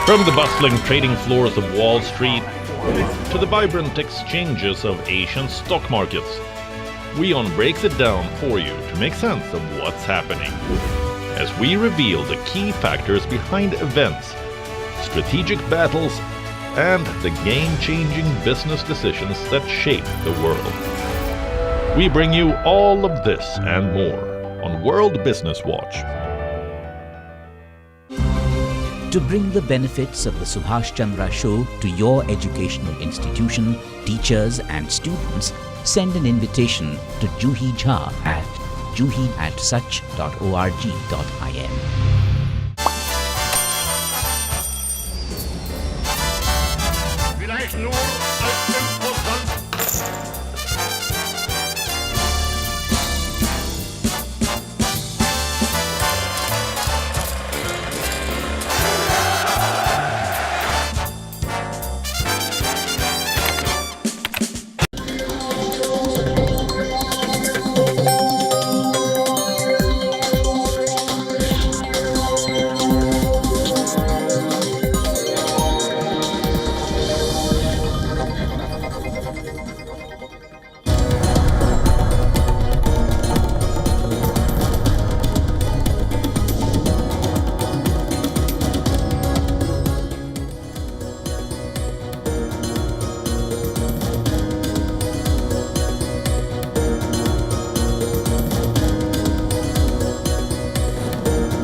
From the bustling trading floors of Wall Street to the vibrant exchanges of Asian stock markets, WION breaks it down for you to make sense of what's happening, as we reveal the key factors behind events, strategic battles, and the game-changing business decisions that shape the world. We bring you all of this and more on World Business Watch. To bring the benefits of the Subhash Chandra Show to your educational institution, teachers and students, send an invitation to Juhi Jha at juhi@such.org.in.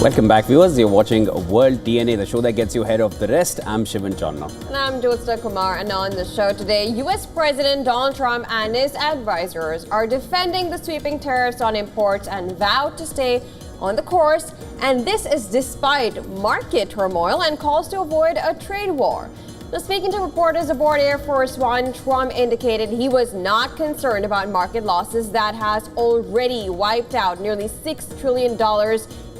Welcome back, viewers. You're watching World DNA, the show that gets you ahead of the rest. I'm Shivan Chandna. And I'm Jyotsna Kumar. And on the show today, U.S. President Donald Trump and his advisors are defending the sweeping tariffs on imports and vowed to stay on the course. And this is despite market turmoil and calls to avoid a trade war. Now, speaking to reporters aboard Air Force One, Trump indicated he was not concerned about market losses that has already wiped out nearly $6 trillion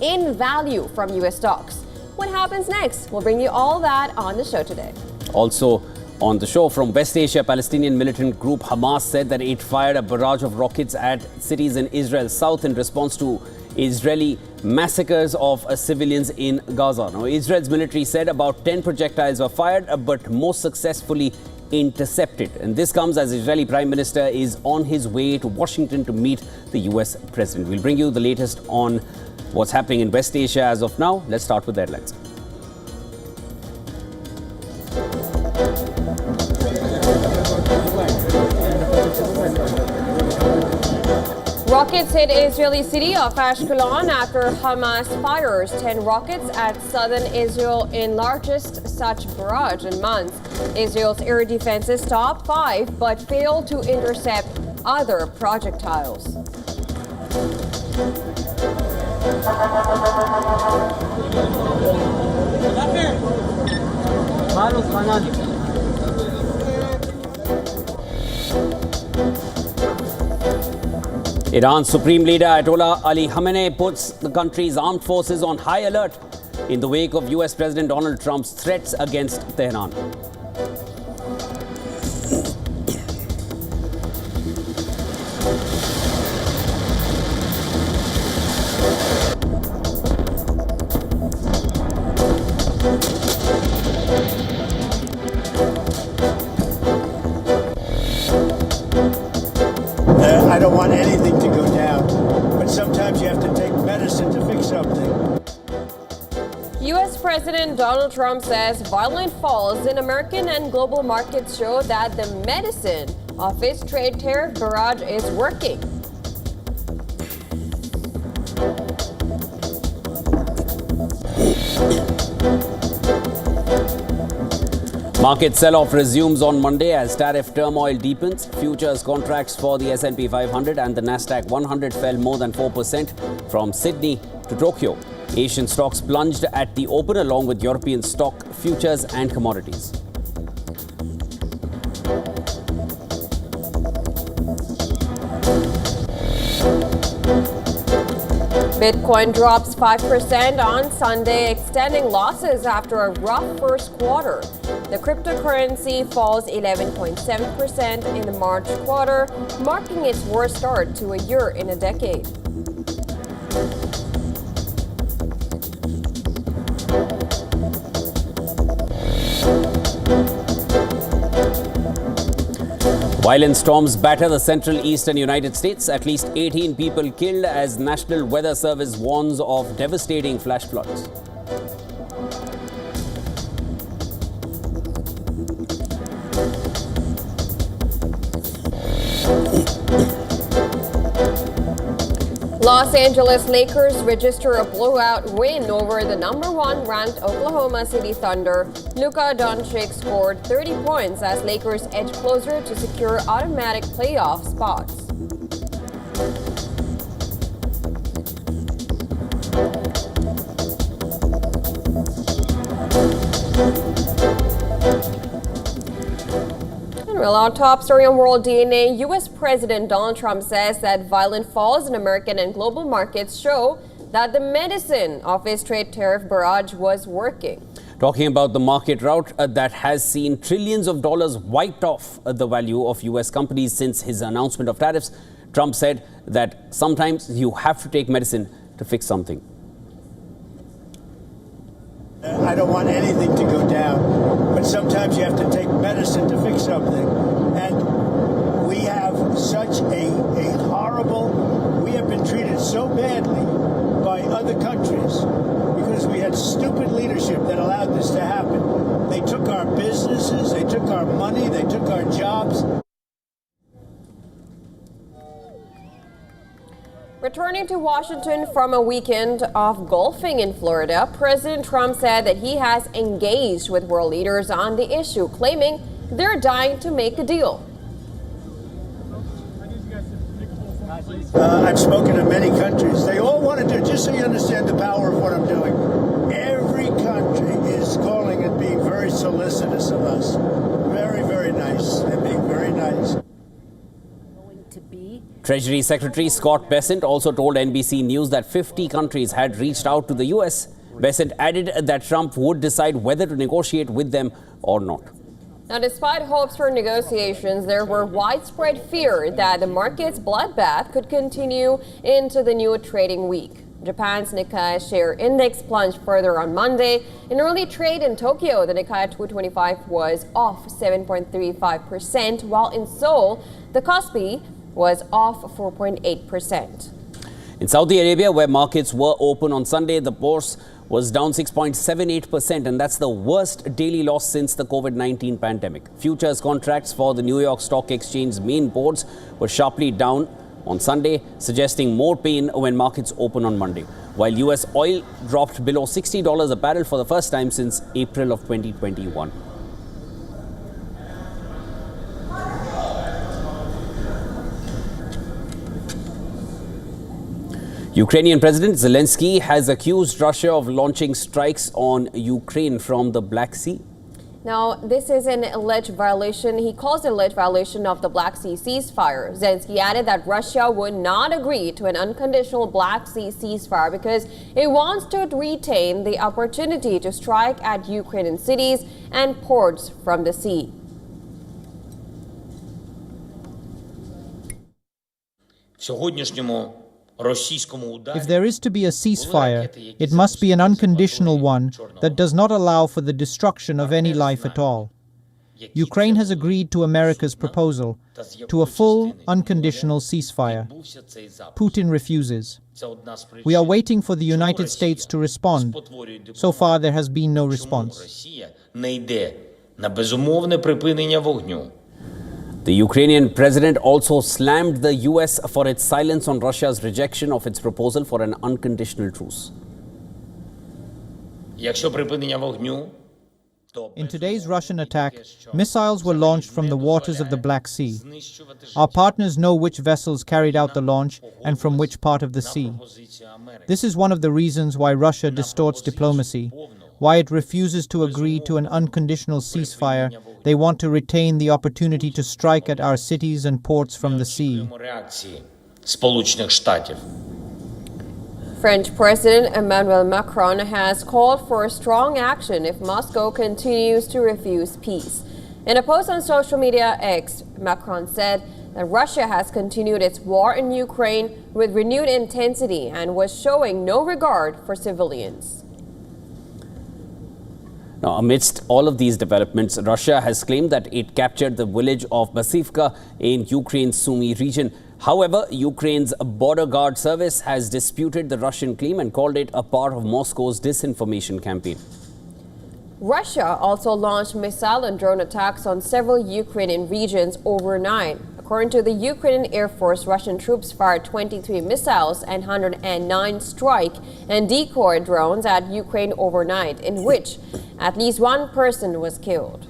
in value from U.S. stocks. What happens next? We'll bring you all that on the show today. Also on the show, from West Asia, Palestinian militant group Hamas said that it fired a barrage of rockets at cities in Israel's south in response to Israeli massacres of civilians in Gaza. Now, Israel's military said about 10 projectiles were fired, but most successfully intercepted. And this comes as Israeli Prime Minister is on his way to Washington to meet the U.S. President. We'll bring you the latest on what's happening in West Asia as of now. Let's start with the headlines. Rockets hit Israeli city of Ashkelon after Hamas fires 10 rockets at southern Israel in largest such barrage in months. Israel's air defenses stopped 5 but failed to intercept other projectiles. Iran's Supreme Leader Ayatollah Ali Khamenei puts the country's armed forces on high alert in the wake of US President Donald Trump's threats against Tehran. I don't want anything to go down, but sometimes you have to take medicine to fix something. U.S. President Donald Trump says violent falls in American and global markets show that the medicine of his trade tariff barrage is working. Market sell-off resumes on Monday as tariff turmoil deepens. Futures contracts for the S&P 500 and the Nasdaq 100 fell more than 4% from Sydney to Tokyo. Asian stocks plunged at the open along with European stock futures and commodities. Bitcoin drops 5% on Sunday, extending losses after a rough first quarter. The cryptocurrency falls 11.7% in the March quarter, marking its worst start to a year in a decade. Violent storms batter the central eastern United States. At least 18 people killed as National Weather Service warns of devastating flash floods. Los Angeles Lakers register a blowout win over the #1 ranked Oklahoma City Thunder. Luka Doncic scored 30 points as Lakers edge closer to secure automatic playoff spots. Well, our top story on World DNA, U.S. President Donald Trump says that violent falls in American and global markets show that the medicine of his trade tariff barrage was working. Talking about the market rout that has seen trillions of dollars wiped off the value of U.S. companies since his announcement of tariffs, Trump said that sometimes you have to take medicine to fix something. I don't want anything to go down, but sometimes you have to take medicine to fix something. And we have such a horrible, we have been treated so badly by other countries because we had stupid leadership that allowed this to happen. They took our businesses, they took our money, they took our jobs. Returning to Washington from a weekend of golfing in Florida, President Trump said that he has engaged with world leaders on the issue, claiming they're dying to make a deal. I've spoken to many countries. They all want to do, just so you understand the power of what I'm doing, every country is calling and being very solicitous of us. Very, very nice. They're being very nice. Treasury Secretary Scott Bessent also told NBC News that 50 countries had reached out to the U.S. Bessent added that Trump would decide whether to negotiate with them or not. Now, despite hopes for negotiations, there were widespread fear that the market's bloodbath could continue into the new trading week. Japan's Nikkei share index plunged further on Monday. In early trade in Tokyo, the Nikkei 225 was off 7.35%, while in Seoul, the Kospi was off 4.8%. In Saudi Arabia, where markets were open on Sunday, the bourse was down 6.78%, and that's the worst daily loss since the COVID-19 pandemic. Futures contracts for the New York Stock Exchange's main boards were sharply down on Sunday, suggesting more pain when markets open on Monday, while U.S. oil dropped below $60 a barrel for the first time since April of 2021. Ukrainian President Zelensky has accused Russia of launching strikes on Ukraine from the Black Sea. Now, this is an alleged violation. He calls it an alleged violation of the Black Sea ceasefire. Zelensky added that Russia would not agree to an unconditional Black Sea ceasefire because it wants to retain the opportunity to strike at Ukrainian cities and ports from the sea. If there is to be a ceasefire, it must be an unconditional one that does not allow for the destruction of any life at all. Ukraine has agreed to America's proposal, to a full, unconditional ceasefire. Putin refuses. We are waiting for the United States to respond. So far, there has been no response. The Ukrainian president also slammed the U.S. for its silence on Russia's rejection of its proposal for an unconditional truce. In today's Russian attack, missiles were launched from the waters of the Black Sea. Our partners know which vessels carried out the launch and from which part of the sea. This is one of the reasons why Russia distorts diplomacy, why it refuses to agree to an unconditional ceasefire. They want to retain the opportunity to strike at our cities and ports from the sea. French President Emmanuel Macron has called for strong action if Moscow continues to refuse peace. In a post on social media X, Macron said that Russia has continued its war in Ukraine with renewed intensity and was showing no regard for civilians. Now, amidst all of these developments, Russia has claimed that it captured the village of Basivka in Ukraine's Sumy region. However, Ukraine's border guard service has disputed the Russian claim and called it a part of Moscow's disinformation campaign. Russia also launched missile and drone attacks on several Ukrainian regions overnight. According to the Ukrainian Air Force, Russian troops fired 23 missiles and 109 strike and decoy drones at Ukraine overnight, in which at least one person was killed.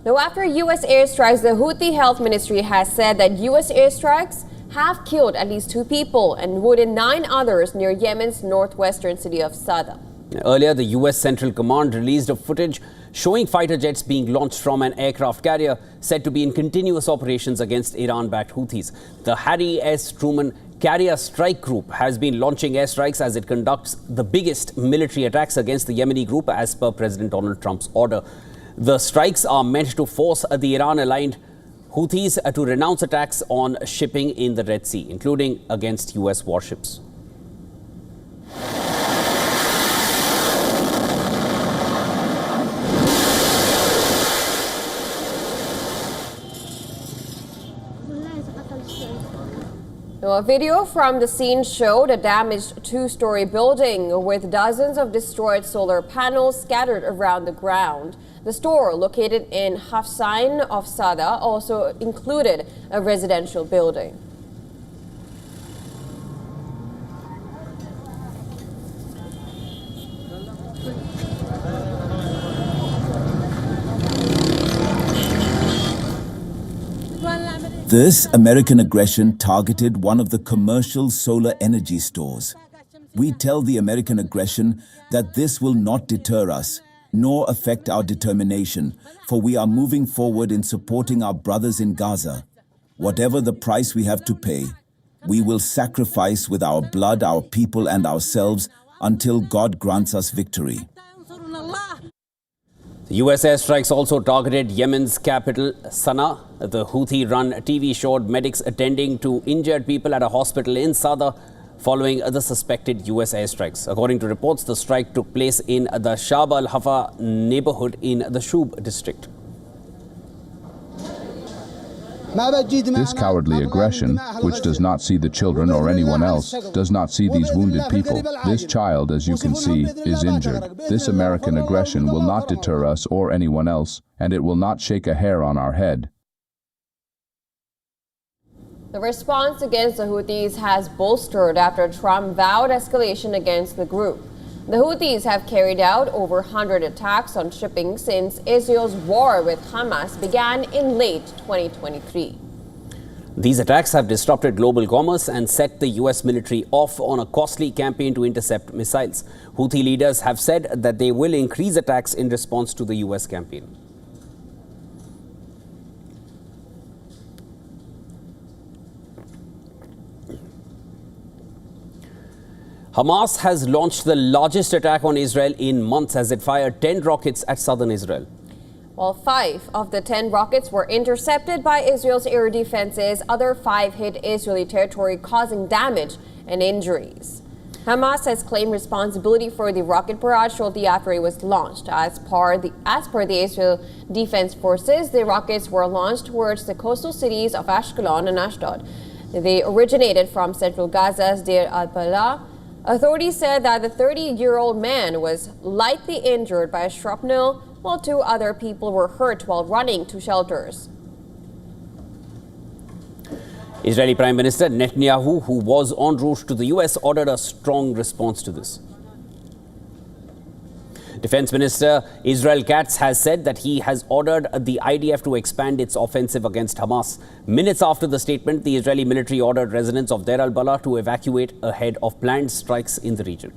Now, after U.S. airstrikes, the Houthi health ministry has said that U.S. airstrikes have killed at least 2 people and wounded 9 others near Yemen's northwestern city of Sada. Earlier, the U.S. Central Command released a footage showing fighter jets being launched from an aircraft carrier said to be in continuous operations against Iran-backed Houthis. The Harry S. Truman Carrier Strike Group has been launching airstrikes as it conducts the biggest military attacks against the Yemeni group as per President Donald Trump's order. The strikes are meant to force the Iran-aligned Houthis to renounce attacks on shipping in the Red Sea, including against U.S. warships. Now, a video from the scene showed a damaged 2-story building with dozens of destroyed solar panels scattered around the ground. The store, located in Hafsain of Sada, also included a residential building. This American aggression targeted one of the commercial solar energy stores. We tell the American aggression that this will not deter us, nor affect our determination, for we are moving forward in supporting our brothers in Gaza. Whatever the price we have to pay, we will sacrifice with our blood, our people and ourselves until God grants us victory. The U.S. airstrikes also targeted Yemen's capital, Sana'a. The Houthi-run TV showed medics attending to injured people at a hospital in Sada following the suspected U.S. airstrikes. According to reports, the strike took place in the Shab al-Hafa neighborhood in the Shub district. This cowardly aggression, which does not see the children or anyone else, does not see these wounded people. This child, as you can see, is injured. This American aggression will not deter us or anyone else, and it will not shake a hair on our head. The response against the Houthis has bolstered after Trump vowed escalation against the group. The Houthis have carried out over 100 attacks on shipping since Israel's war with Hamas began in late 2023. These attacks have disrupted global commerce and set the U.S. military off on a costly campaign to intercept missiles. Houthi leaders have said that they will increase attacks in response to the U.S. campaign. Hamas has launched the largest attack on Israel in months as it fired 10 rockets at southern Israel. While 5 of the 10 rockets were intercepted by Israel's air defenses, other 5 hit Israeli territory, causing damage and injuries. Hamas has claimed responsibility for the rocket barrage shortly after it was launched. As per the Israel Defense Forces, the rockets were launched towards the coastal cities of Ashkelon and Ashdod. They originated from central Gaza's Deir al-Balah. Authorities said that the 30-year-old man was lightly injured by a shrapnel, while 2 other people were hurt while running to shelters. Israeli Prime Minister Netanyahu, who was en route to the U.S., ordered a strong response to this. Defense Minister Israel Katz has said that he has ordered the IDF to expand its offensive against Hamas. Minutes after the statement, the Israeli military ordered residents of Deir al-Balah to evacuate ahead of planned strikes in the region.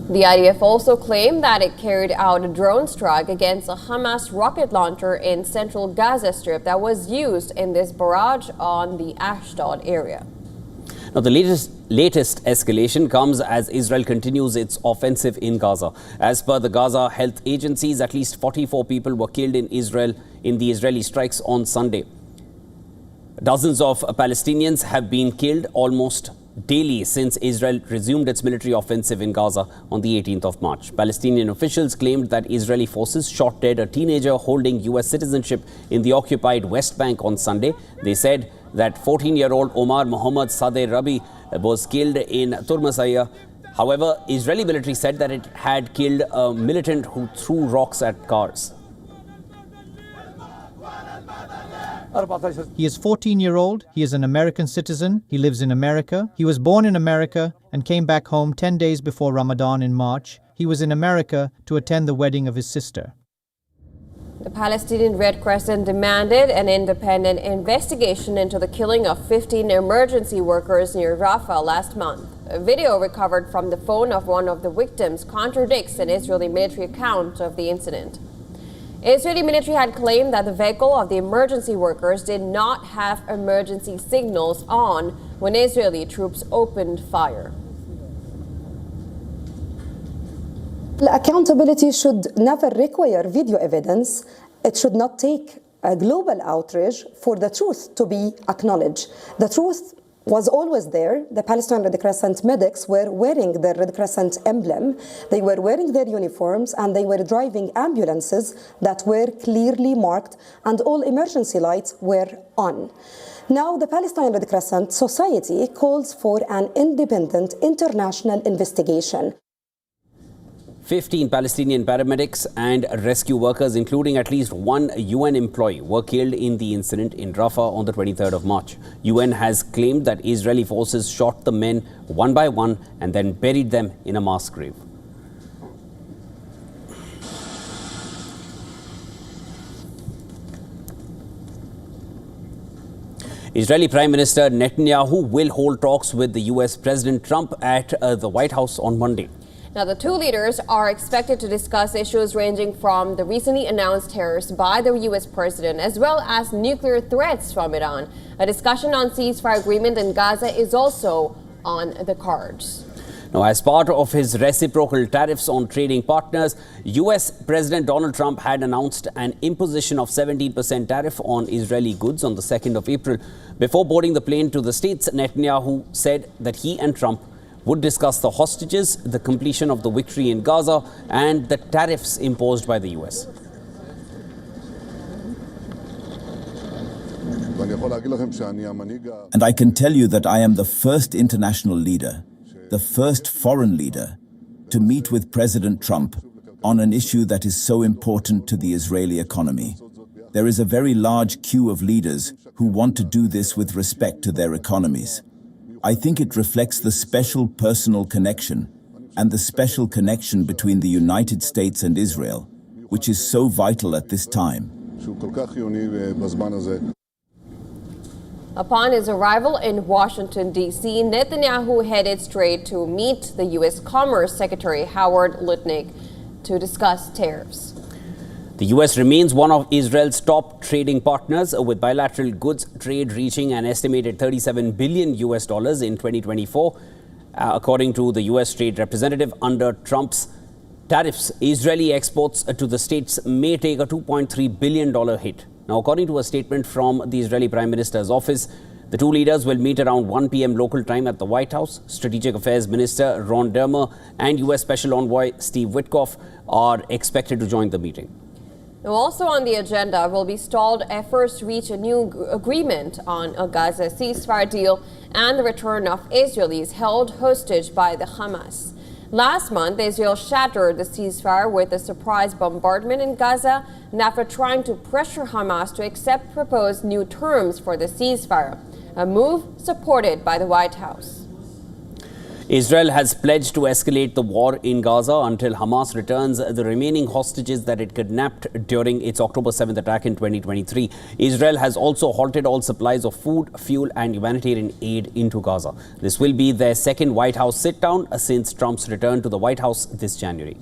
The IDF also claimed that it carried out a drone strike against a Hamas rocket launcher in central Gaza Strip that was used in this barrage on the Ashdod area. Now, the latest escalation comes as Israel continues its offensive in Gaza. As per the Gaza health agencies, at least 44 people were killed in the Israeli strikes on Sunday. Dozens of Palestinians have been killed almost daily since Israel resumed its military offensive in Gaza on the 18th of March. Palestinian officials claimed that Israeli forces shot dead a teenager holding U.S. citizenship in the occupied West Bank on Sunday. They said that 14-year-old Omar Mohammad Sadeh Rabi was killed in Turmasaya. However, Israeli military said that it had killed a militant who threw rocks at cars. He is 14-year-old, he is an American citizen, he lives in America, he was born in America and came back home 10 days before Ramadan in March. He was in America to attend the wedding of his sister. The Palestinian Red Crescent demanded an independent investigation into the killing of 15 emergency workers near Rafah last month. A video recovered from the phone of one of the victims contradicts an Israeli military account of the incident. Israeli military had claimed that the vehicle of the emergency workers did not have emergency signals on when Israeli troops opened fire. Accountability should never require video evidence. It should not take a global outrage for the truth to be acknowledged. The truth was always there. The Palestinian Red Crescent medics were wearing their Red Crescent emblem. They were wearing their uniforms and they were driving ambulances that were clearly marked and all emergency lights were on. Now the Palestinian Red Crescent Society calls for an independent international investigation. 15 Palestinian paramedics and rescue workers, including at least one UN employee, were killed in the incident in Rafah on the 23rd of March. UN has claimed that Israeli forces shot the men one by one and then buried them in a mass grave. Israeli Prime Minister Netanyahu will hold talks with the US President Trump at the White House on Monday. Now, the two leaders are expected to discuss issues ranging from the recently announced tariffs by the U.S. president, as well as nuclear threats from Iran. A discussion on ceasefire agreement in Gaza is also on the cards. Now, as part of his reciprocal tariffs on trading partners, U.S. President Donald Trump had announced an imposition of 17% tariff on Israeli goods on the 2nd of April. Before boarding the plane to the States, Netanyahu said that he and Trump would discuss the hostages, the completion of the victory in Gaza, and the tariffs imposed by the U.S. And I can tell you that I am the first international leader, the first foreign leader, to meet with President Trump on an issue that is so important to the Israeli economy. There is a very large queue of leaders who want to do this with respect to their economies. I think it reflects the special personal connection and the special connection between the United States and Israel, which is so vital at this time. Upon his arrival in Washington, D.C., Netanyahu headed straight to meet the U.S. Commerce Secretary Howard Lutnick to discuss tariffs. The U.S. remains one of Israel's top trading partners, with bilateral goods trade reaching an estimated $37 billion in 2024. According to the U.S. trade representative, under Trump's tariffs, Israeli exports to the states may take a $2.3 billion hit. Now, according to a statement from the Israeli Prime Minister's office, the two leaders will meet around 1 p.m. local time at the White House. Strategic Affairs Minister Ron Dermer and U.S. Special Envoy Steve Witkoff are expected to join the meeting. Now, also on the agenda will be stalled efforts to reach a new agreement on a Gaza ceasefire deal and the return of Israelis held hostage by the Hamas. Last month, Israel shattered the ceasefire with a surprise bombardment in Gaza, and after trying to pressure Hamas to accept proposed new terms for the ceasefire, a move supported by the White House. Israel has pledged to escalate the war in Gaza until Hamas returns the remaining hostages that it kidnapped during its October 7th attack in 2023. Israel has also halted all supplies of food, fuel and humanitarian aid into Gaza. This will be their second White House sit-down since Trump's return to the White House this January.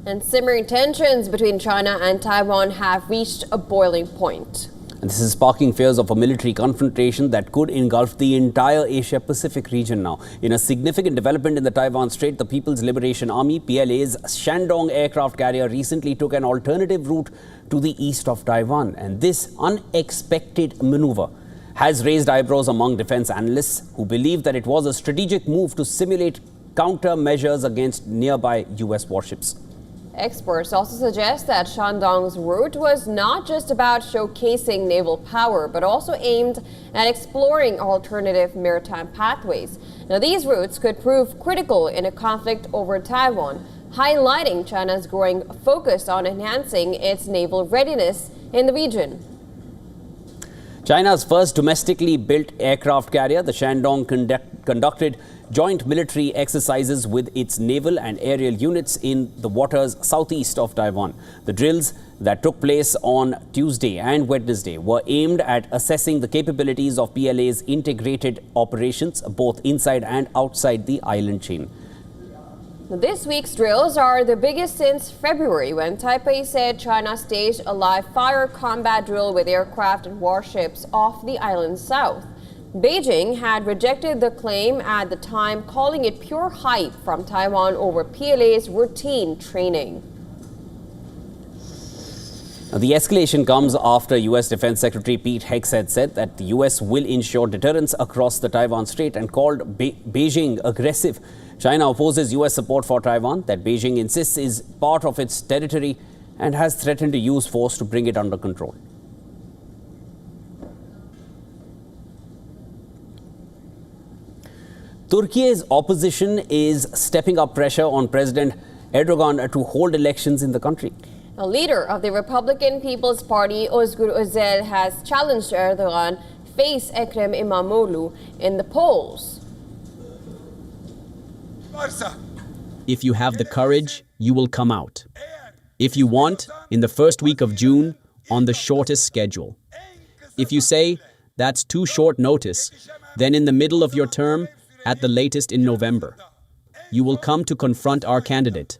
And simmering tensions between China and Taiwan have reached a boiling point. And this is sparking fears of a military confrontation that could engulf the entire Asia-Pacific region now. In a significant development in the Taiwan Strait, the People's Liberation Army, PLA's Shandong aircraft carrier recently took an alternative route to the east of Taiwan. And this unexpected maneuver has raised eyebrows among defense analysts who believe that it was a strategic move to simulate countermeasures against nearby U.S. warships. Experts also suggest that Shandong's route was not just about showcasing naval power, but also aimed at exploring alternative maritime pathways. Now, these routes could prove critical in a conflict over Taiwan, highlighting China's growing focus on enhancing its naval readiness in the region. China's first domestically built aircraft carrier, the Shandong, conducted joint military exercises with its naval and aerial units in the waters southeast of Taiwan. The drills that took place on Tuesday and Wednesday were aimed at assessing the capabilities of PLA's integrated operations, both inside and outside the island chain. This week's drills are the biggest since February, when Taipei said China staged a live-fire combat drill with aircraft and warships off the island's south. Beijing had rejected the claim at the time, calling it pure hype from Taiwan over PLA's routine training. Now, the escalation comes after U.S. Defense Secretary Pete Hegseth said that the U.S. will ensure deterrence across the Taiwan Strait and called Beijing aggressive. China opposes U.S. support for Taiwan that Beijing insists is part of its territory and has threatened to use force to bring it under control. Turkey's opposition is stepping up pressure on President Erdogan to hold elections in the country. A leader of the Republican People's Party, Özgür Özel, has challenged Erdogan face Ekrem İmamoğlu in the polls. If you have the courage, you will come out. If you want, in the first week of June, on the shortest schedule. If you say that's too short notice, then in the middle of your term, at the latest in November. You will come to confront our candidate.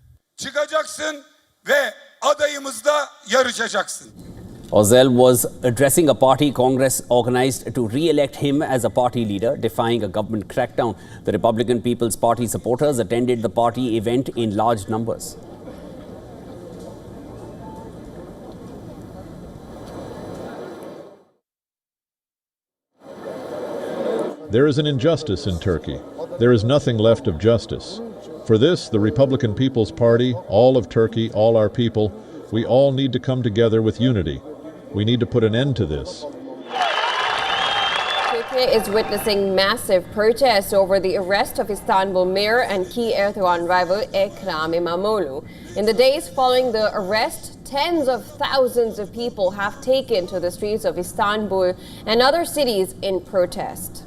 Özel was addressing a party congress organized to re-elect him as a party leader, defying a government crackdown. The Republican People's Party supporters attended the party event in large numbers. There is an injustice in Turkey. There is nothing left of justice. For this, the Republican People's Party, all of Turkey, all our people, we all need to come together with unity. We need to put an end to this. Turkey is witnessing massive protests over the arrest of Istanbul mayor and key Erdogan rival Ekrem İmamoğlu. In the days following the arrest, tens of thousands of people have taken to the streets of Istanbul and other cities in protest.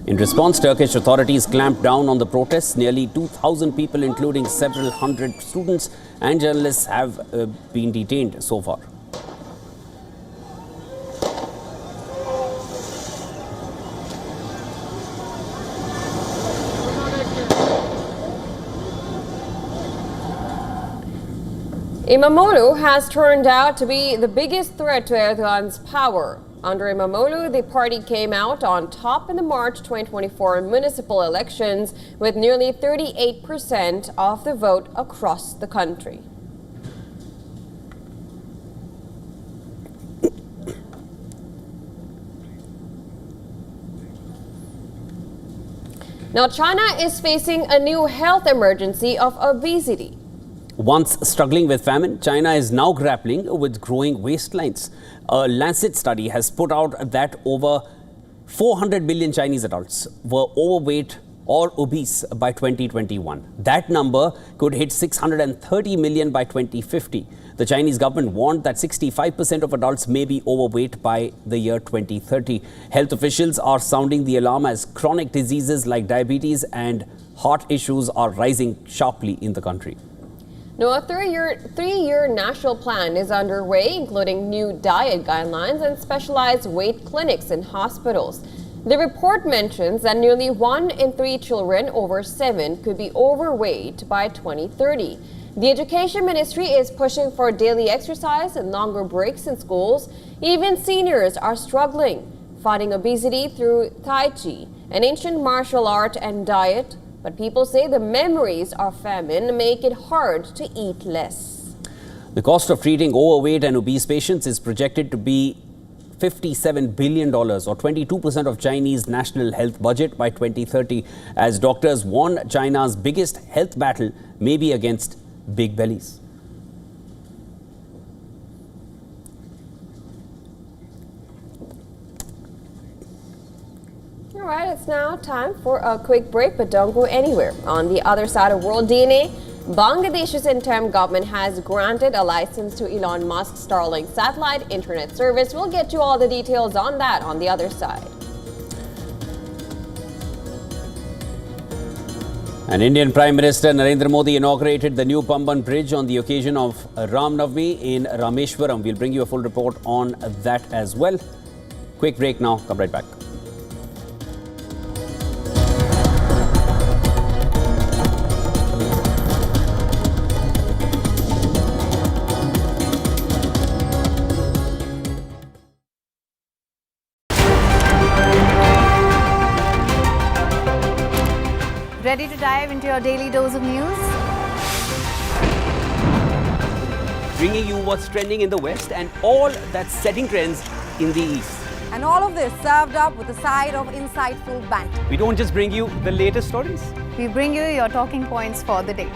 In response, Turkish authorities clamped down on the protests. Nearly 2,000 people, including several hundred students and journalists, have been detained so far. İmamoğlu has turned out to be the biggest threat to Erdogan's power. Under İmamoğlu, the party came out on top in the March 2024 municipal elections with nearly 38% of the vote across the country. Now, China is facing a new health emergency of obesity. Once struggling with famine, China is now grappling with growing waistlines. A Lancet study has put out that over 400 million Chinese adults were overweight or obese by 2021. That number could hit 630 million by 2050. The Chinese government warned that 65% of adults may be overweight by the year 2030. Health officials are sounding the alarm as chronic diseases like diabetes and heart issues are rising sharply in the country. Now, a three-year national plan is underway, including new diet guidelines and specialized weight clinics in hospitals. The report mentions that nearly 1 in 3 children over 7 could be overweight by 2030. The Education Ministry is pushing for daily exercise and longer breaks in schools. Even seniors are struggling, fighting obesity through Tai Chi, an ancient martial art, and diet. But people say the memories of famine make it hard to eat less. The cost of treating overweight and obese patients is projected to be $57 billion, or 22% of Chinese national health budget by 2030, as doctors warn China's biggest health battle may be against big bellies. All right, it's now time for a quick break, but don't go anywhere. On the other side of World DNA, Bangladesh's interim government has granted a license to Elon Musk's Starlink satellite internet service. We'll get you all the details on that on the other side. And Indian Prime Minister Narendra Modi inaugurated the new Pamban Bridge on the occasion of Ram Navami in Rameshwaram. We'll bring you a full report on that as well. Quick break now. Come right back. Ready to dive into your daily dose of news? Bringing you what's trending in the West and all that's setting trends in the East. And all of this served up with a side of insightful banter. We don't just bring you the latest stories. We bring you your talking points for the day.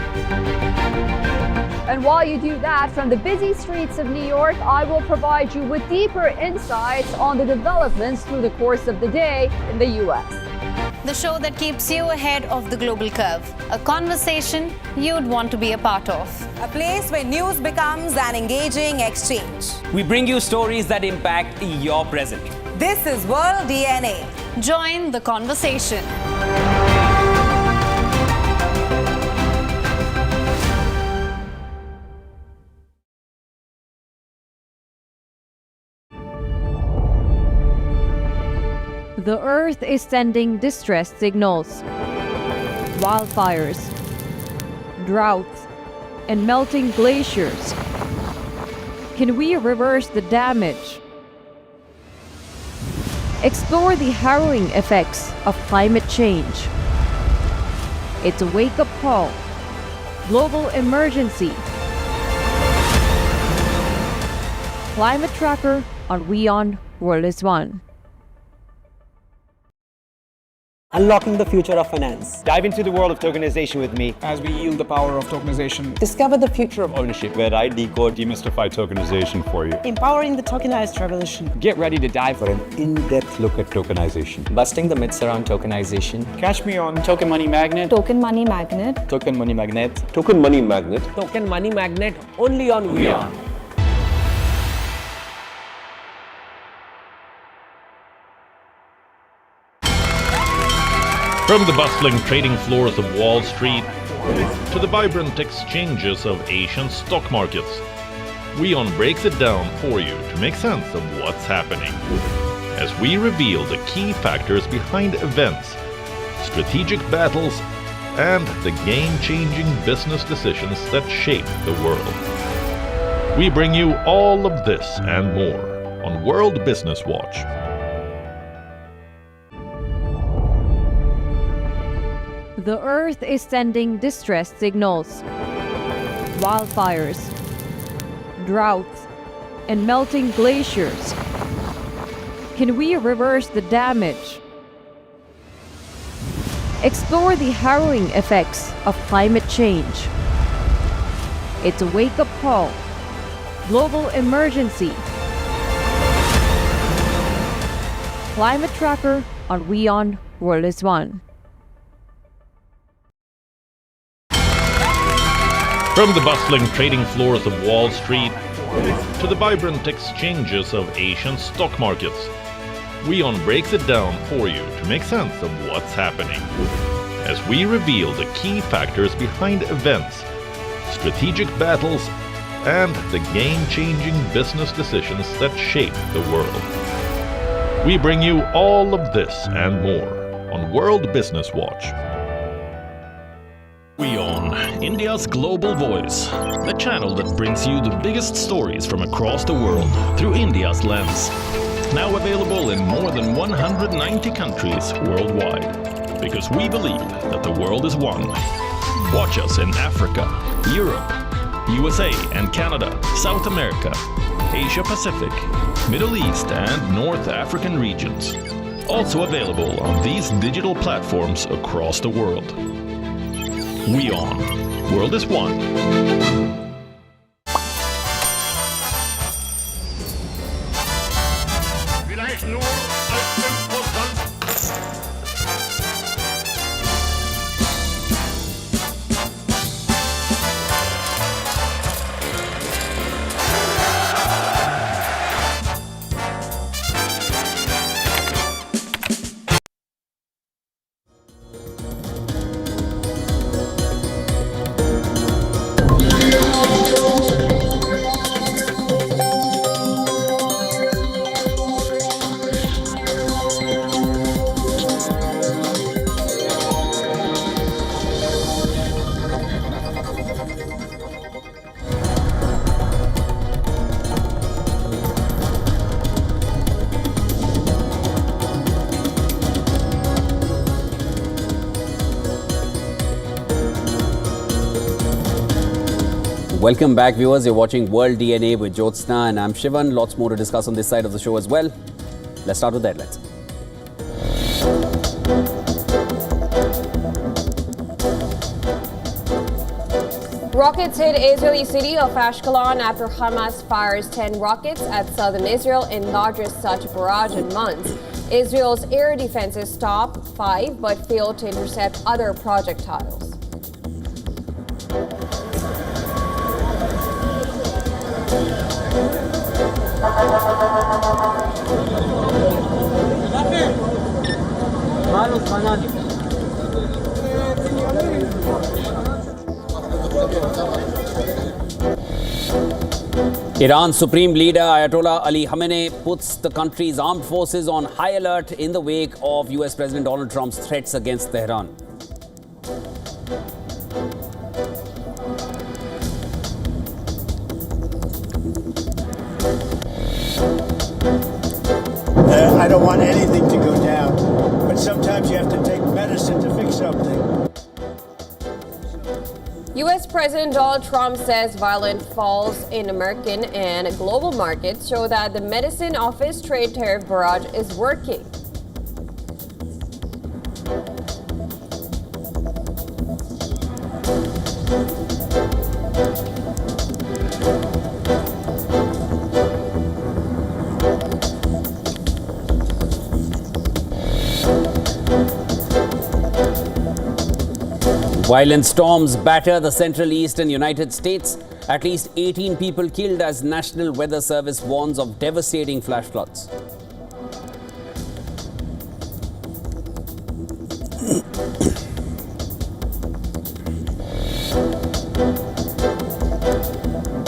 And while you do that, from the busy streets of New York, I will provide you with deeper insights on the developments through the course of the day in the U.S. The show that keeps you ahead of the global curve. A conversation you'd want to be a part of. A place where news becomes an engaging exchange. We bring you stories that impact your present. This is World DNA. Join the conversation. The Earth is sending distress signals. Wildfires, droughts, and melting glaciers. Can we reverse the damage? Explore the harrowing effects of climate change. It's a wake-up call. Global emergency. Climate Tracker on WION World is One. Unlocking the future of finance. Dive into the world of tokenization with me as we yield the power of tokenization. Discover the future of ownership, where I decode, demystify tokenization for you. Empowering the tokenized revolution. Get ready to dive for an in-depth look at tokenization. Busting the myths around tokenization. Catch me on Token Money Magnet. Token Money Magnet. Token Money Magnet. Token Money Magnet. Token Money Magnet only on WION. From the bustling trading floors of Wall Street to the vibrant exchanges of Asian stock markets, WION breaks it down for you to make sense of what's happening. As we reveal the key factors behind events, strategic battles, and the game-changing business decisions that shape the world. We bring you all of this and more on World Business Watch. The Earth is sending distress signals. Wildfires, droughts, and melting glaciers. Can we reverse the damage? Explore the harrowing effects of climate change. It's a wake-up call. Global emergency. Climate Tracker on WION World is One. From the bustling trading floors of Wall Street to the vibrant exchanges of Asian stock markets, WION breaks it down for you to make sense of what's happening, as we reveal the key factors behind events, strategic battles, and the game-changing business decisions that shape the world. We bring you all of this and more on World Business Watch. WION, India's global voice, the channel that brings you the biggest stories from across the world through India's lens. Now available in more than 190 countries worldwide, because we believe that the world is one. Watch us in Africa, Europe, USA and Canada, South America, Asia Pacific, Middle East and North African regions. Also available on these digital platforms across the world. WION. World is one. Welcome back, viewers. You're watching World DNA with Jyotsna and I'm Shivan. Lots more to discuss on this side of the show as well. Let's start with the headlines. Rockets hit Israeli city of Ashkelon after Hamas fires 10 rockets at southern Israel in largest such barrage in months. Israel's air defenses stopped 5 but failed to intercept other projectiles. Iran's Supreme Leader Ayatollah Ali Khamenei puts the country's armed forces on high alert in the wake of US President Donald Trump's threats against Tehran. I don't want anything to go down, but sometimes you have to take medicine to fix something. U.S. President Donald Trump says violent falls in American and global markets show that the medicine of his trade tariff barrage is working. Violent storms batter the Central East and United States. At least 18 people killed as National Weather Service warns of devastating flash floods.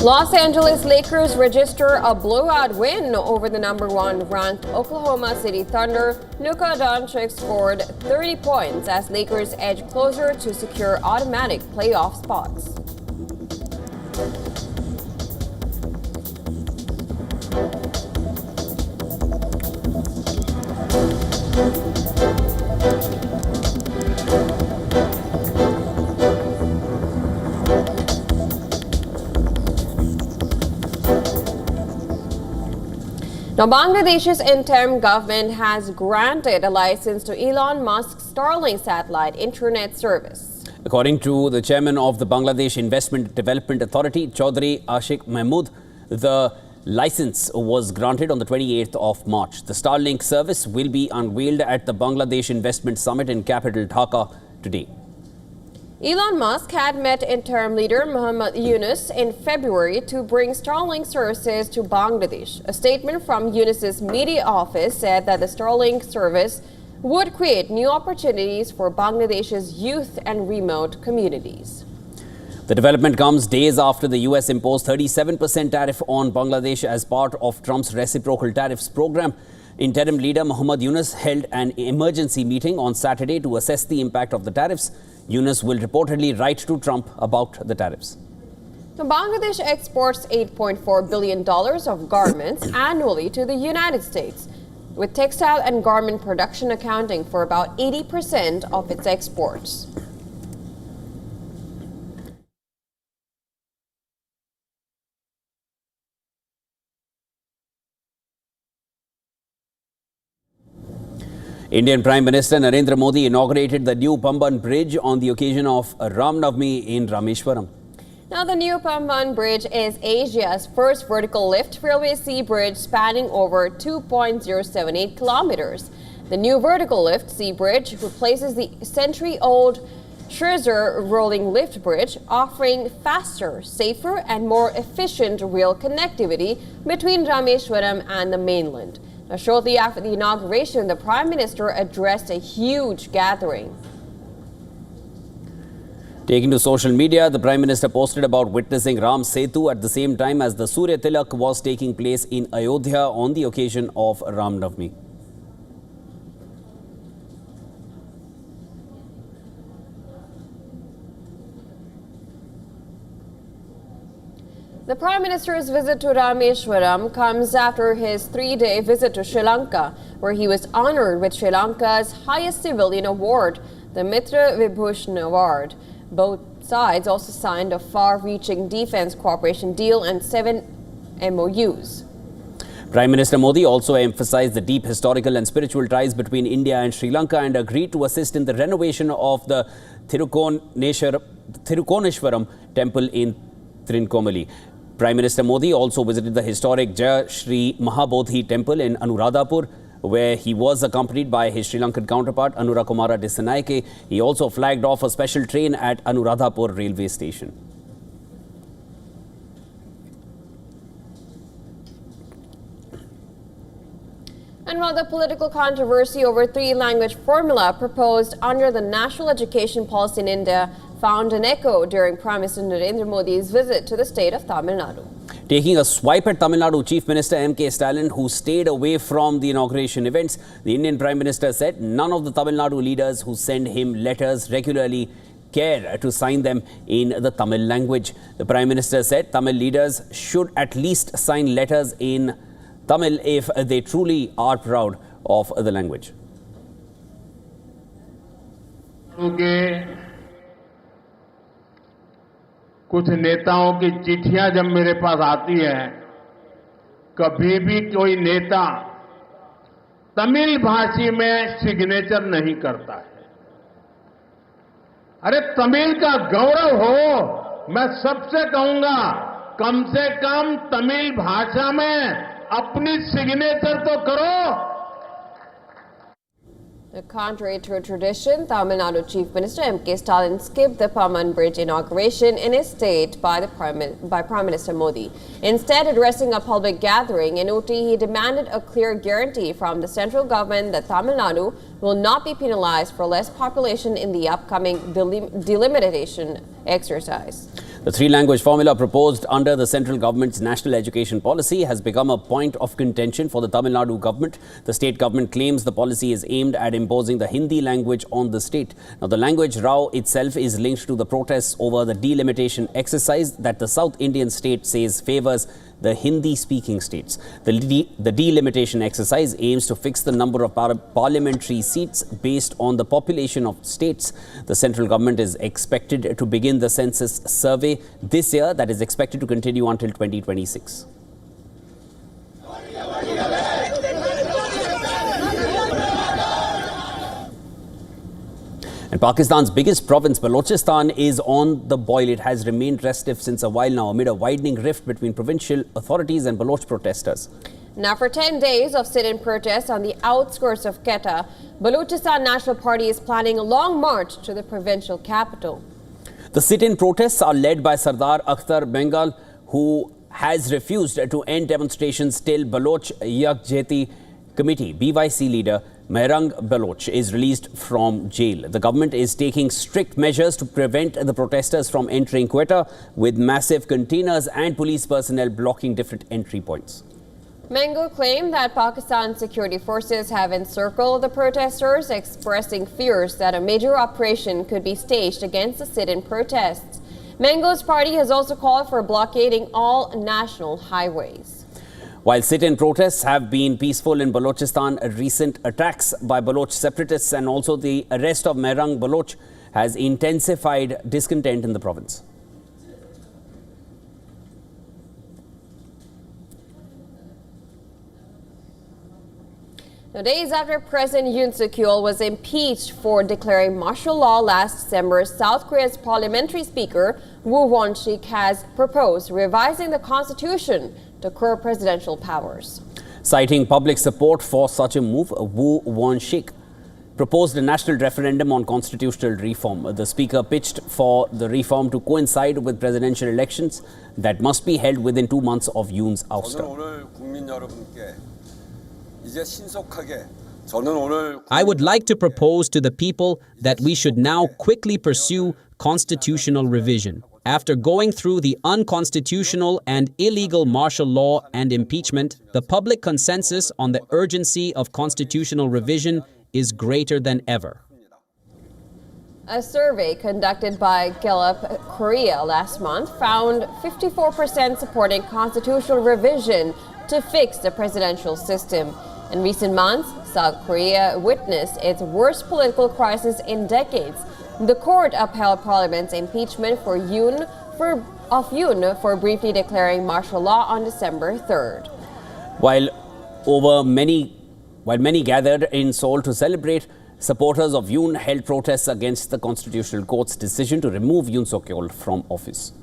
Los Angeles Lakers register a blowout win over the #1 ranked Oklahoma City Thunder. Luka Doncic scored 30 points as Lakers edge closer to secure automatic playoff spots. Now, Bangladesh's interim government has granted a license to Elon Musk's Starlink satellite internet service. According to the chairman of the Bangladesh Investment Development Authority, Chaudhry Ashik Mahmood, the license was granted on the 28th of March. The Starlink service will be unveiled at the Bangladesh Investment Summit in capital Dhaka today. Elon Musk had met interim leader Muhammad Yunus in February to bring Starlink services to Bangladesh. A statement from Yunus's media office said that the Starlink service would create new opportunities for Bangladesh's youth and remote communities. The development comes days after the US imposed 37% tariff on Bangladesh as part of Trump's reciprocal tariffs program. Interim leader Muhammad Yunus held an emergency meeting on Saturday to assess the impact of the tariffs. Yunus will reportedly write to Trump about the tariffs. Bangladesh exports $8.4 billion of garments annually to the United States, with textile and garment production accounting for about 80% of its exports. Indian Prime Minister Narendra Modi inaugurated the new Pamban Bridge on the occasion of Ram Navami in Rameshwaram. Now, the new Pamban Bridge is Asia's first vertical lift railway sea bridge spanning over 2.078 kilometers. The new vertical lift sea bridge replaces the century-old Scherzer rolling lift bridge, offering faster, safer and more efficient rail connectivity between Rameshwaram and the mainland. Now, shortly after the inauguration, the Prime Minister addressed a huge gathering. Taking to social media, the Prime Minister posted about witnessing Ram Setu at the same time as the Surya Tilak was taking place in Ayodhya on the occasion of Ram Navami. The Prime Minister's visit to Rameshwaram comes after his 3-day visit to Sri Lanka, where he was honored with Sri Lanka's highest civilian award, the Mitra Vibhushan Award. Both sides also signed a far-reaching defense cooperation deal and 7 MOUs. Prime Minister Modi also emphasized the deep historical and spiritual ties between India and Sri Lanka and agreed to assist in the renovation of the Thirukoneshwaram temple in Trincomalee. Prime Minister Modi also visited the historic Jaya Shri Mahabodhi temple in Anuradhapur, where he was accompanied by his Sri Lankan counterpart Anurakumara Dissanayake. He also flagged off a special train at Anuradhapur railway station. And while the political controversy over 3-language formula proposed under the National Education Policy in India found an echo during Prime Minister Narendra Modi's visit to the state of Tamil Nadu. Taking a swipe at Tamil Nadu Chief Minister M.K. Stalin, who stayed away from the inauguration events, the Indian Prime Minister said none of the Tamil Nadu leaders who send him letters regularly care to sign them in the Tamil language. The Prime Minister said Tamil leaders should at least sign letters in Tamil if they truly are proud of the language. कुछ नेताओं की चिट्ठियां जब मेरे पास आती है, कभी भी कोई नेता तमिल भाषी में सिग्नेचर नहीं करता है। अरे तमिल का गौरव हो, मैं सबसे कहूंगा कम से कम तमिल भाषा में अपनी सिग्नेचर तो करो। Contrary to a tradition, Tamil Nadu Chief Minister M.K. Stalin skipped the Pamban Bridge inauguration in his state by Prime Minister Modi. Instead, addressing a public gathering in Ooty, he demanded a clear guarantee from the central government that Tamil Nadu will not be penalized for less population in the upcoming delimitation exercise. The 3-language formula proposed under the central government's national education policy has become a point of contention for the Tamil Nadu government. The state government claims the policy is aimed at imposing the Hindi language on the state. Now, the language row itself is linked to the protests over the delimitation exercise that the South Indian state says favors the Hindi-speaking states. The delimitation exercise aims to fix the number of parliamentary seats based on the population of states. The central government is expected to begin the census survey this year, that is expected to continue until 2026. And Pakistan's biggest province, Balochistan, is on the boil. It has remained restive since a while now amid a widening rift between provincial authorities and Baloch protesters. Now, for 10 days of sit-in protests on the outskirts of Quetta, Balochistan National Party is planning a long march to the provincial capital. The sit-in protests are led by Sardar Akhtar Bengal, who has refused to end demonstrations till Baloch Yakjehti Committee BYC leader Mehrang Baloch is released from jail. The government is taking strict measures to prevent the protesters from entering Quetta, with massive containers and police personnel blocking different entry points. Mango claimed that Pakistan's security forces have encircled the protesters, expressing fears that a major operation could be staged against the sit-in protests. Mango's party has also called for blockading all national highways. While sit-in protests have been peaceful in Balochistan, recent attacks by Baloch separatists and also the arrest of Mehrang Baloch has intensified discontent in the province. Now, days after President Yoon Suk-yeol was impeached for declaring martial law last December, South Korea's parliamentary speaker Woo Won-sik has proposed revising the constitution to curb presidential powers. Citing public support for such a move, Woo Won-sik proposed a national referendum on constitutional reform. The speaker pitched for the reform to coincide with presidential elections that must be held within 2 months of Yoon's ouster. I would like to propose to the people that we should now quickly pursue constitutional revision. After going through the unconstitutional and illegal martial law and impeachment, the public consensus on the urgency of constitutional revision is greater than ever. A survey conducted by Gallup Korea last month found 54% supporting constitutional revision to fix the presidential system. In recent months, South Korea witnessed its worst political crisis in decades. The court upheld Parliament's impeachment for Yoon for briefly declaring martial law on December 3rd. While many gathered in Seoul to celebrate, supporters of Yoon held protests against the Constitutional Court's decision to remove Yoon Suk-yeol from office.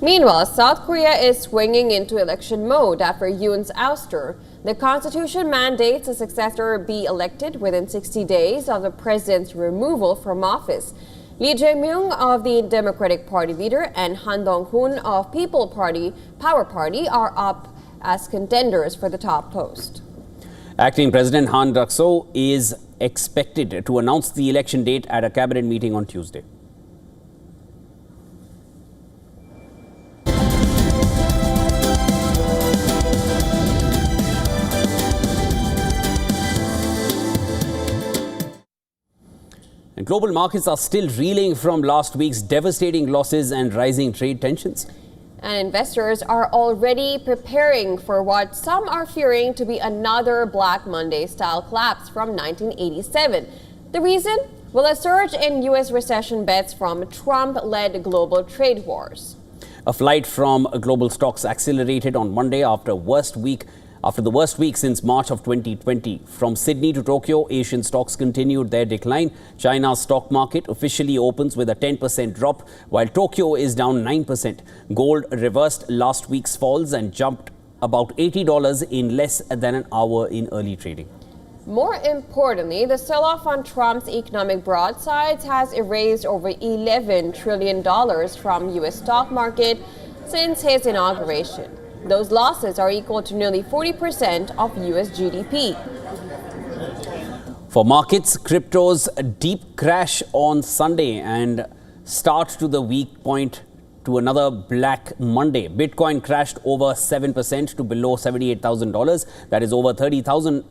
Meanwhile, South Korea is swinging into election mode after Yoon's ouster. The constitution mandates a successor be elected within 60 days of the president's removal from office. Lee Jae-myung of the Democratic Party leader and Han Dong-hoon of Power Party are up as contenders for the top post. Acting President Han Duck-soo is expected to announce the election date at a cabinet meeting on Tuesday. And global markets are still reeling from last week's devastating losses and rising trade tensions. And investors are already preparing for what some are fearing to be another Black Monday-style collapse from 1987. The reason? Well, a surge in U.S. recession bets from Trump-led global trade wars. A flight from global stocks accelerated on Monday after the worst week since March of 2020. From Sydney to Tokyo, Asian stocks continued their decline. China's stock market officially opens with a 10% drop, while Tokyo is down 9%. Gold reversed last week's falls and jumped about $80 in less than an hour in early trading. More importantly, the sell-off on Trump's economic broadsides has erased over $11 trillion from U.S. stock market since his inauguration. Those losses are equal to nearly 40% of U.S. GDP. For markets, crypto's deep crash on Sunday and start to the week point to another Black Monday. Bitcoin crashed over 7% to below $78,000. That is over $30,000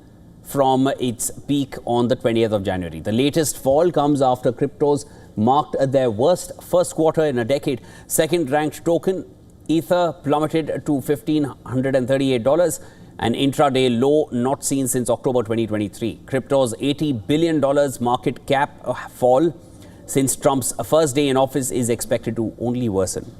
from its peak on the 20th of January. The latest fall comes after cryptos marked their worst first quarter in a decade. Second-ranked token Ether plummeted to $1,538, an intraday low not seen since October 2023. Crypto's $80 billion market cap fall since Trump's first day in office is expected to only worsen.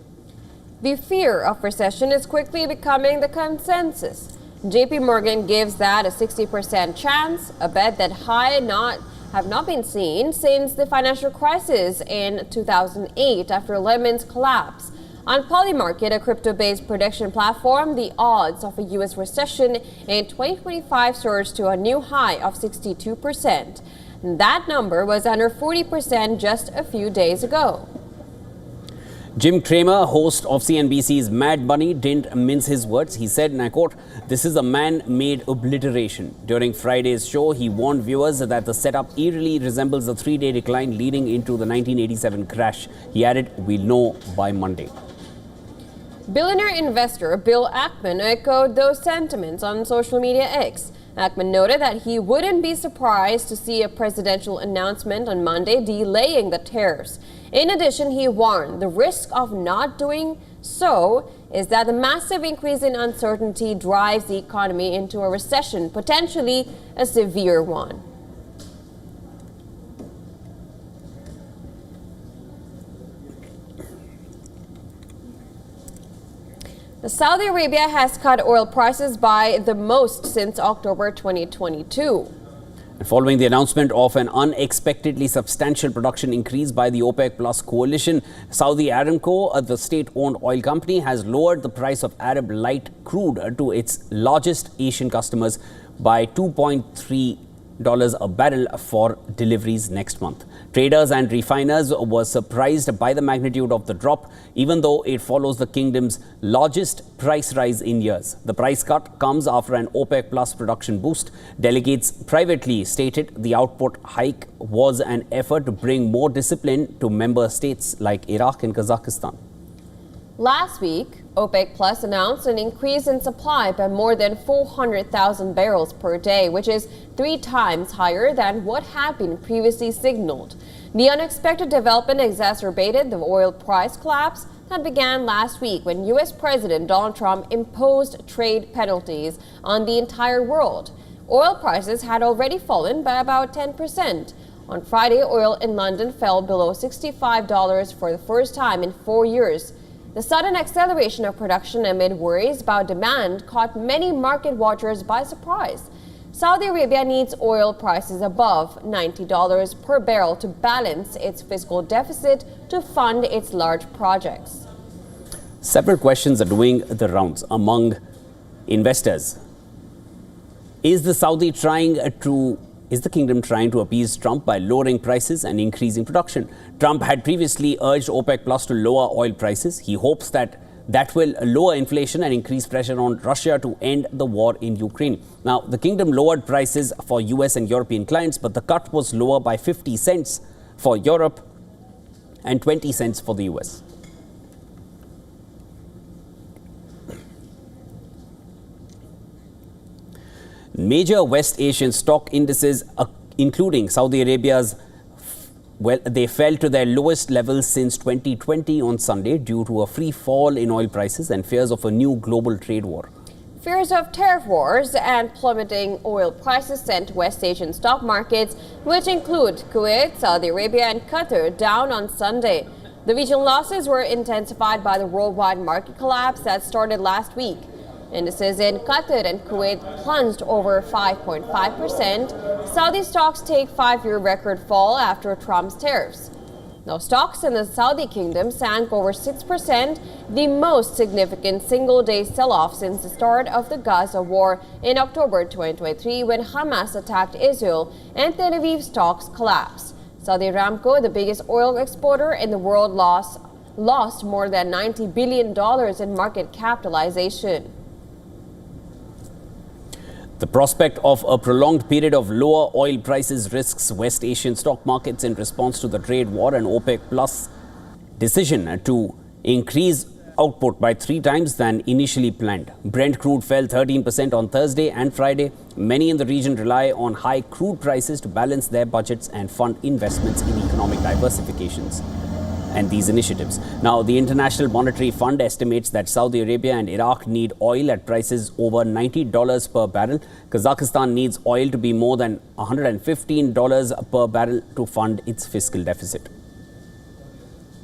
The fear of recession is quickly becoming the consensus. JP Morgan gives that a 60% chance, a bet that have not been seen since the financial crisis in 2008 after Lehman's collapse. On Polymarket, a crypto-based prediction platform, the odds of a U.S. recession in 2025 surged to a new high of 62%. That number was under 40% just a few days ago. Jim Cramer, host of CNBC's Mad Money, didn't mince his words. He said, and I quote, "This is a man-made obliteration." During Friday's show, he warned viewers that the setup eerily resembles the three-day decline leading into the 1987 crash. He added, "We'll know by Monday." Billionaire investor Bill Ackman echoed those sentiments on social media X. Ackman noted that he wouldn't be surprised to see a presidential announcement on Monday delaying the tariffs. In addition, he warned the risk of not doing so is that the massive increase in uncertainty drives the economy into a recession, potentially a severe one. Saudi Arabia has cut oil prices by the most since October 2022. Following the announcement of an unexpectedly substantial production increase by the OPEC Plus coalition, Saudi Aramco, the state-owned oil company, has lowered the price of Arab light crude to its largest Asian customers by $2.3 a barrel for deliveries next month. Traders and refiners were surprised by the magnitude of the drop, even though it follows the kingdom's largest price rise in years. The price cut comes after an OPEC Plus production boost. Delegates privately stated the output hike was an effort to bring more discipline to member states like Iraq and Kazakhstan. Last week, OPEC Plus announced an increase in supply by more than 400,000 barrels per day, which is 3 times higher than what had been previously signaled. The unexpected development exacerbated the oil price collapse that began last week when U.S. President Donald Trump imposed trade penalties on the entire world. Oil prices had already fallen by about 10%. On Friday, oil in London fell below $65 for the first time in 4 years. The sudden acceleration of production amid worries about demand caught many market watchers by surprise. Saudi Arabia needs oil prices above $90 per barrel to balance its fiscal deficit to fund its large projects. Several questions are doing the rounds among investors. Is the kingdom trying to appease Trump by lowering prices and increasing production? Trump had previously urged OPEC Plus to lower oil prices. He hopes that will lower inflation and increase pressure on Russia to end the war in Ukraine. Now, the kingdom lowered prices for US and European clients, but the cut was lower by 50 cents for Europe and 20 cents for the US. Major West Asian stock indices, including Saudi Arabia's, they fell to their lowest levels since 2020 on Sunday due to a free fall in oil prices and fears of a new global trade war. Fears of tariff wars and plummeting oil prices sent West Asian stock markets, which include Kuwait, Saudi Arabia and Qatar, down on Sunday. The regional losses were intensified by the worldwide market collapse that started last week. Indices in Qatar and Kuwait plunged over 5.5%. Saudi stocks take 5-year record fall after Trump's tariffs. Now, stocks in the Saudi kingdom sank over 6%, the most significant single-day sell-off since the start of the Gaza war in October 2023 when Hamas attacked Israel and Tel Aviv stocks collapsed. Saudi Aramco, the biggest oil exporter in the world, lost more than $90 billion in market capitalization. The prospect of a prolonged period of lower oil prices risks West Asian stock markets in response to the trade war and OPEC Plus decision to increase output by 3 times than initially planned. Brent crude fell 13% on Thursday and Friday. Many in the region rely on high crude prices to balance their budgets and fund investments in economic diversifications and these initiatives. Now, the International Monetary Fund estimates that Saudi Arabia and Iraq need oil at prices over $90 per barrel. Kazakhstan needs oil to be more than $115 per barrel to fund its fiscal deficit.